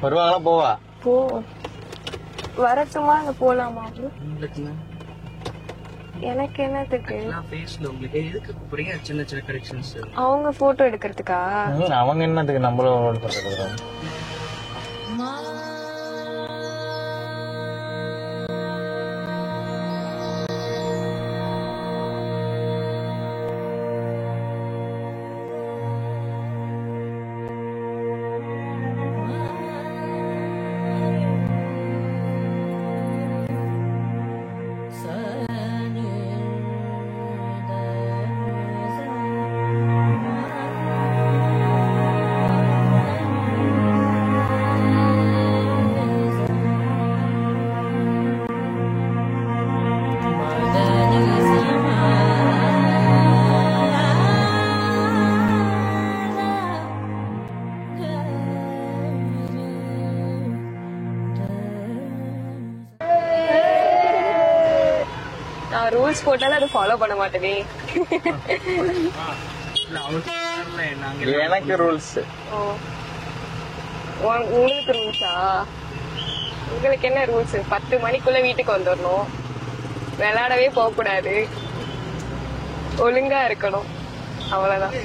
வருவாங்களா போவா? போ வரட்டுமா இல்ல போலாமா? எனக்கு என்னத்துக்கு அவங்க போட்டோ எடுக்கிறதுக்கா? அவங்க என்னத்துக்கு நம்மளும் பண்றது? நான் ரூல்ஸ் போட்டாலும் அதை ஃபாலோ பண்ண மாட்டேனே. எனக்கு ரூல்ஸ். உங்களுக்கு ரூல்ஸா? உங்களுக்கு என்ன ரூல்ஸ்? 10 மணிக்குள்ள வீட்டுக்கு வந்துடணும், விளையாடவே போக கூடாது, ஒழுங்கா இருக்கணும், அவ்வளவுதான்.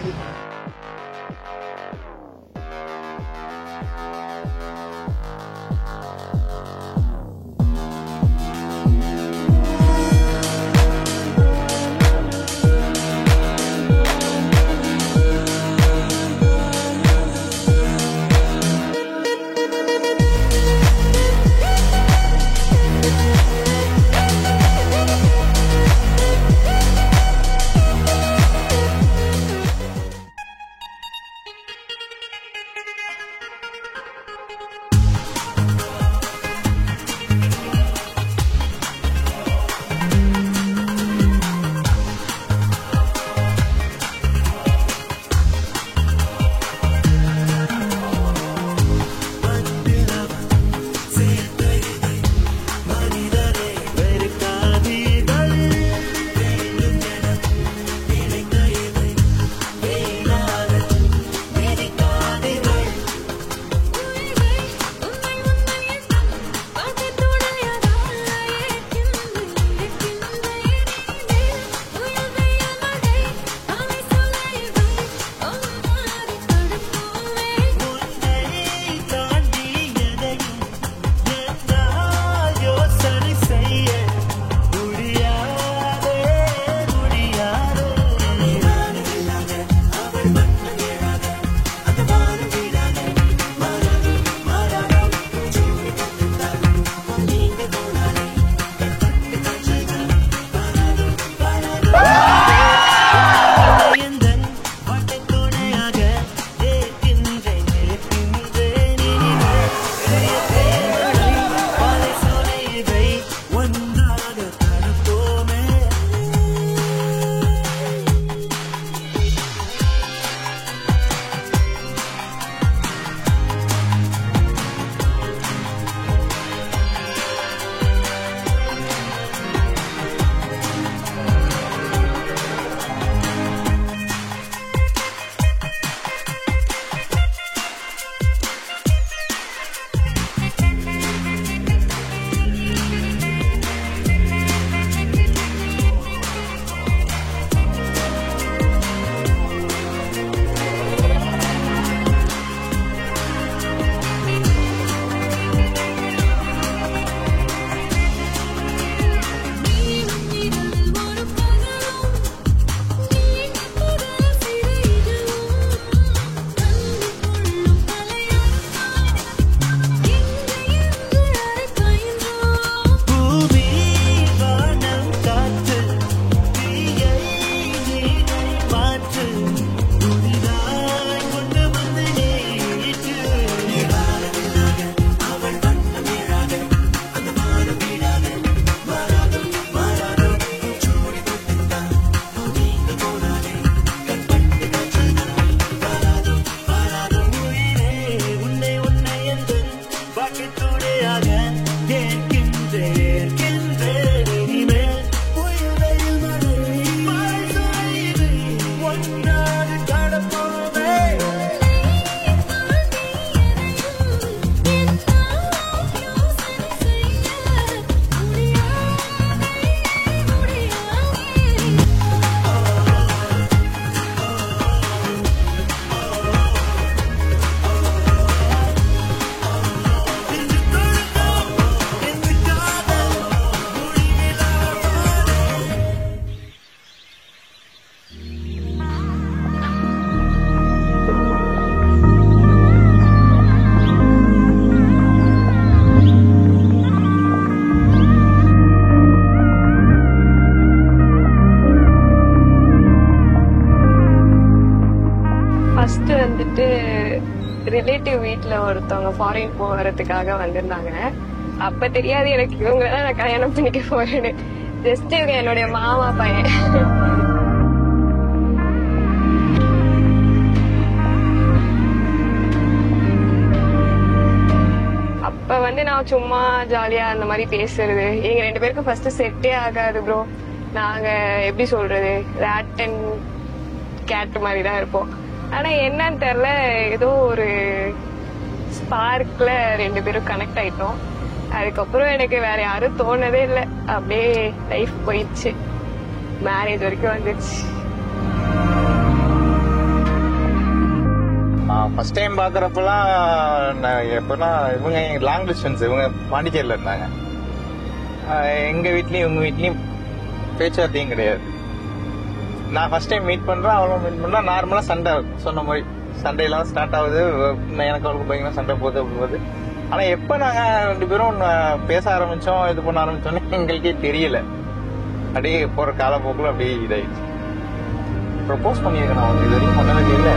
ஃபர்ஸ்ட் வந்துட்டு ரிலேட்டிவ் வீட்டுல ஒருத்தவங்க ஃபாரின் போறதுக்காக வந்திருந்தாங்க. அப்ப தெரியாது எனக்கு இவங்களதான் நான் கல்யாணம் பண்ணிக்க போறேன்னு. ஜஸ்ட் இவங்க என்னுடைய மாமா பையன். அப்ப வந்து நான் சும்மா ஜாலியா அந்த மாதிரி பேசுறது, எங்க 2 பேருக்கும் ஃபர்ஸ்ட் செட்டே ஆகாது ப்ரோ. நாங்க எப்படி சொல்றது, ரேட் அண்ட் கேட் மாதிரி தான் இருப்போம். ஆனா என்னன்னு தெரியல, ஏதோ ஒரு ஸ்பார்க்ல 2 பேரும் கனெக்ட் ஆயிட்டோம். அதுக்கப்புறம் எனக்கு வேற யாரும் தோணதே இல்லை. அப்படியே லைஃப் போயிடுச்சு, மேரேஜ் வரைக்கும் வந்துச்சு. ஃபர்ஸ்ட் டைம் பாக்குறப்பெல்லாம் எப்பன்னா இவங்க லாங் டிஸ்டன்ஸ், இவங்க பாண்டிச்சேரியில இருந்தாங்க. எங்க வீட்லயும் இவங்க வீட்லயும் பேச்சுவார்த்தையும் கிடையாது. நான் ஃபர்ஸ்ட் டைம் மீட் பண்றேன், அவளும் மீட் பண்றா. நார்மலா சண்டை, சொன்ன மாதிரி சண்டையெல்லாம் ஸ்டார்ட் ஆகுது. எனக்கு அவளுக்கு பயங்கர சண்டை போகுது அப்படிங்கும்போது. ஆனா எப்ப நாங்க 2 பேரும் பேச ஆரம்பிச்சோம், இது பண்ண ஆரம்பிச்சோன்னு எங்களுக்கே தெரியல. அப்படியே போற காலப்போக்குல அப்படியே இதாயிடுச்சு. ப்ரப்போஸ் பண்ணியிருக்கேன், நான் இது வரைக்கும் பண்ணவே இல்லை.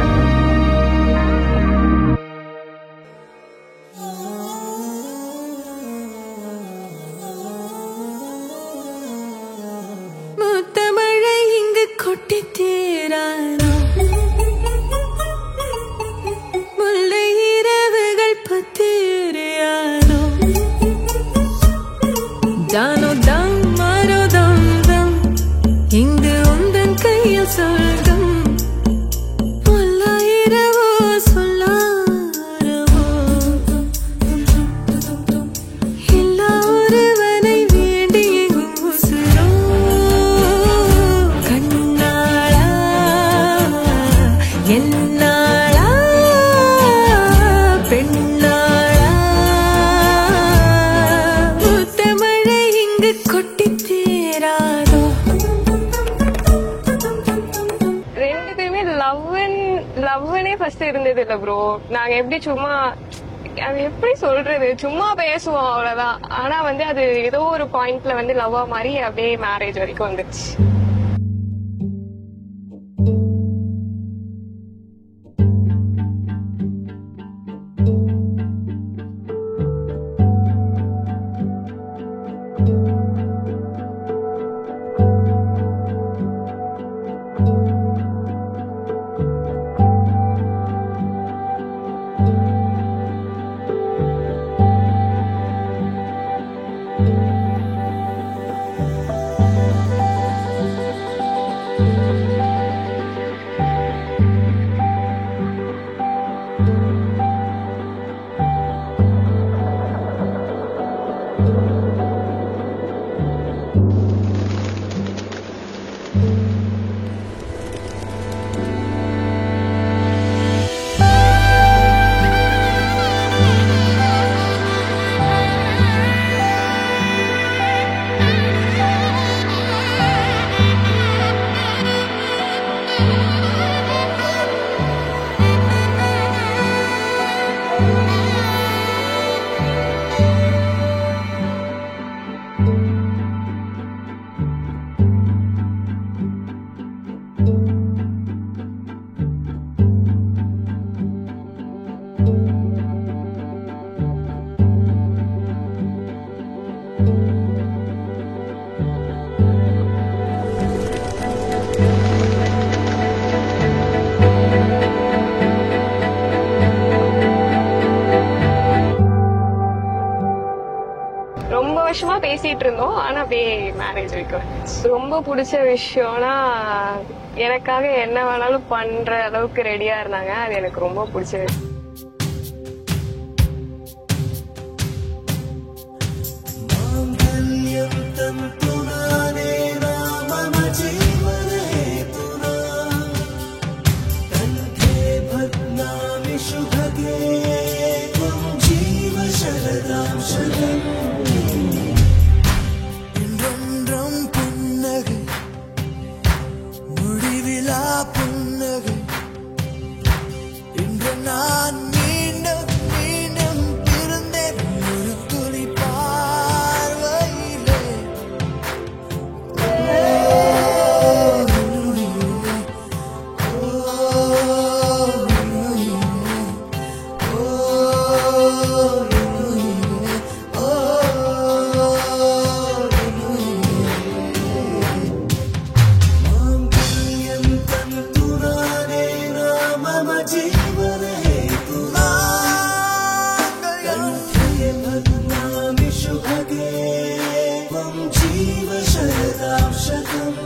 லவ்னே ஃபர்ஸ்ட் இருந்தது இல்ல ப்ரோ. நாங்க எப்படி சும்மா, அது எப்படி சொல்றது, சும்மா பேசுவோம் அவ்வளவுதான். ஆனா வந்து அது ஏதோ ஒரு பாயிண்ட்ல வந்து லவ்வா மாதிரி அப்படியே மேரேஜ் வரைக்கும் வந்துச்சு. வருஷமா பேசிட்டு இருந்தோம். ஆனா அப்படியே மேரேஜ் வரைக்கும். ரொம்ப பிடிச்ச விஷயம்னா எனக்காக என்ன வேணாலும் பண்ற அளவுக்கு ரெடியா இருந்தாங்க. அது எனக்கு ரொம்ப பிடிச்சது. புன்னகை இன்று நான் जीवन हेतु कंठे बध्नामि शुभगे त्वं जीव शरदां शतम्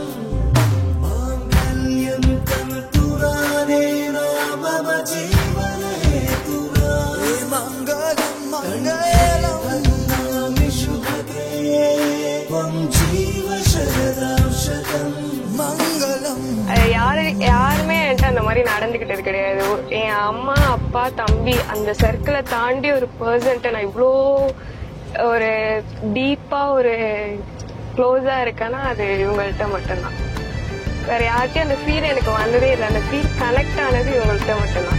माङ्गल्यं तन्तुरानेन मम जीवन हेतुना मङ्गलं मङ्गलं बध्नामि शुभगे त्वं जीव शरदां शतम् मङ्गलम् யாருமே என்கிட்ட அந்த மாதிரி நடந்துகிட்டது கிடையாது. என் அம்மா அப்பா தம்பி அந்த சர்க்கிளை தாண்டி ஒரு பர்சன்ட்ட நான் இவ்வளோ ஒரு டீப்பா ஒரு க்ளோஸா இருக்கேன்னா அது இவங்கள்ட்ட மட்டும்தான். வேற யார்கிட்டயும் அந்த ஃபீல் எனக்கு வந்ததே இல்லை. அந்த ஃபீல் கனெக்ட் ஆனது இவங்கள்ட்ட மட்டும்தான்.